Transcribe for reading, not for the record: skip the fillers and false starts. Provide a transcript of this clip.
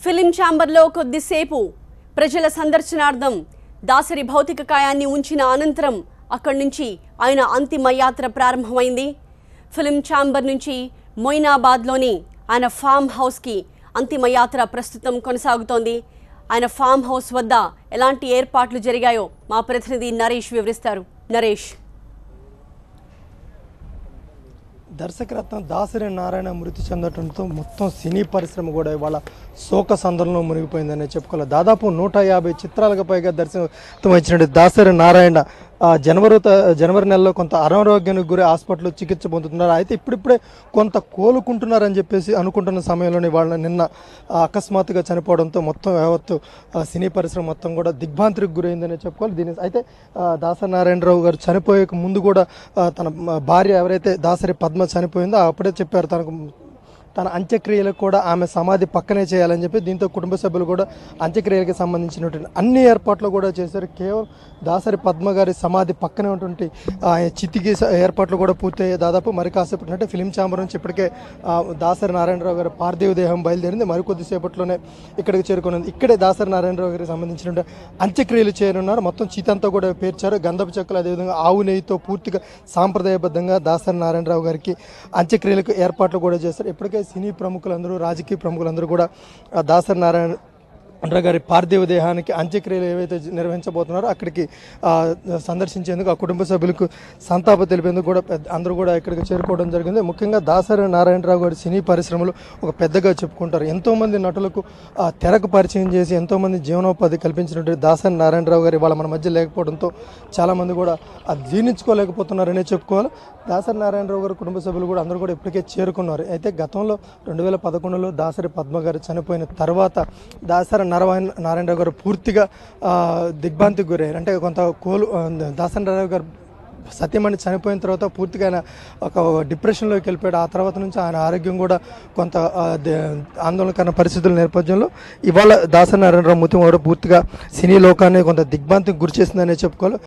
Film ఛాంబర్లో కొద్దిసేపు ప్రజల సందర్శనార్థం దాసరి భౌతిక కాయాన్ని ఉంచిన అనంతరం అక్కడి నుంచి ఆయన అంతిమ యాత్ర ప్రారంభమైంది. ఫిలిం ఛాంబర్ నుంచి మొయినాబాద్లోని ఆయన ఫామ్ హౌస్కి అంతిమ యాత్ర ప్రస్తుతం కొనసాగుతోంది. ఆయన ఫామ్ హౌస్ వద్ద ఎలాంటి ఏర్పాట్లు జరిగాయో మా ప్రతినిధి నరేష్ వివరిస్తారు. నరేష్, దర్శకరత్న దాసరి నారాయణ మృతి చెందడంతో మొత్తం సినీ పరిశ్రమ కూడా ఇవాళ శోక సందర్భంలో మునిగిపోయిందని చెప్పుకోవాలి. దాదాపు 150 చిత్రాలకు పైగా దర్శనం ఇచ్చినట్టు దాసరి నారాయణ జనవరి నెలలో కొంత అనారోగ్యానికి గురి హాస్పిటల్లో చికిత్స పొందుతున్నారు. అయితే ఇప్పుడిప్పుడే కొంత కోలుకుంటున్నారని చెప్పేసి అనుకుంటున్న సమయంలోనే వాళ్ళ నిన్న అకస్మాత్తుగా చనిపోవడంతో మొత్తం యావత్తు సినీ పరిశ్రమ మొత్తం కూడా దిగ్భ్రాంతికి గురైందని చెప్పుకోవాలి. దీని అయితే దాసరి నారాయణరావు గారు చనిపోయే ముందు కూడా తన భార్య ఎవరైతే దాసరి పద్మ చనిపోయిందో అప్పుడే చెప్పారు తన అంత్యక్రియలకు కూడా ఆమె సమాధి పక్కనే చేయాలని చెప్పి దీంతో కుటుంబ సభ్యులు కూడా అంత్యక్రియలకు సంబంధించినటువంటి అన్ని ఏర్పాట్లు కూడా చేశారు. కేవలం దాసరి పద్మ గారి సమాధి పక్కనే ఉన్నటువంటి చితికి ఏర్పాట్లు కూడా పూర్తయ్యాయి. దాదాపు మరి కాసేపటి అంటే ఫిలిం ఛాంబర్ నుంచి ఇప్పటికే దాసరి నారాయణరావు గారి పార్థివ దేహం బయలుదేరింది. మరికొద్దిసేపట్లోనే ఇక్కడికి చేరుకున్నది. ఇక్కడే దాసరి నారాయణరావు గారికి సంబంధించినటువంటి అంత్యక్రియలు చేయనున్నారు. మొత్తం చితంతా కూడా పేర్చారు. గంధపు చెక్కలు, అదేవిధంగా ఆవు నెయ్యితో పూర్తిగా సాంప్రదాయబద్ధంగా దాసరి నారాయణరావు గారికి అంత్యక్రియలకు ఏర్పాట్లు కూడా చేస్తారు. ఇప్పటికే సినీ ప్రముఖులందరూ, రాజకీయ ప్రముఖులందరూ కూడా దాసరి నారాయణ గారి పార్థివ దేహానికి అంత్యక్రియలు ఏవైతే నిర్వహించబోతున్నారో అక్కడికి సందర్శించేందుకు ఆ కుటుంబ సభ్యులకు సంతాపం తెలిపేందుకు కూడా అందరూ కూడా ఇక్కడికి చేరుకోవడం జరిగింది. ముఖ్యంగా దాసరి నారాయణరావు గారి సినీ పరిశ్రమలు ఒక పెద్దగా చెప్పుకుంటారు. ఎంతోమంది నటులకు తెరకు పరిచయం చేసి ఎంతోమంది జీవనోపాధి కల్పించినటువంటి దాసరి నారాయణరావు గారు ఇవాళ మన మధ్య లేకపోవడంతో చాలామంది కూడా అది జీర్ణించుకోలేకపోతున్నారనే చెప్పుకోవాలి. దాసరి నారాయణరావు గారి కుటుంబ సభ్యులు కూడా అందరూ కూడా ఇప్పటికే చేరుకున్నారు. అయితే గతంలో 2011లో దాసరి పద్మ గారు చనిపోయిన తర్వాత దాసరి నారాయణరావు గారు పూర్తిగా దిగ్భ్రాంతికి గురయ్యారు. అంటే కొంత దాసరి నారాయణరావు గారు సత్యమణి చనిపోయిన తర్వాత పూర్తిగా ఆయన ఒక డిప్రెషన్లోకి వెళ్ళిపోయాడు. ఆ తర్వాత నుంచి ఆయన ఆరోగ్యం కూడా కొంత ఆందోళనకరమైన పరిస్థితుల నేపథ్యంలో ఇవాళ దాసరి నారాయణరావు మృతి కూడా పూర్తిగా సినీ లోకాన్ని కొంత దిగ్భ్రాంతికి గురి చేసిందనే చెప్పుకోవాలి.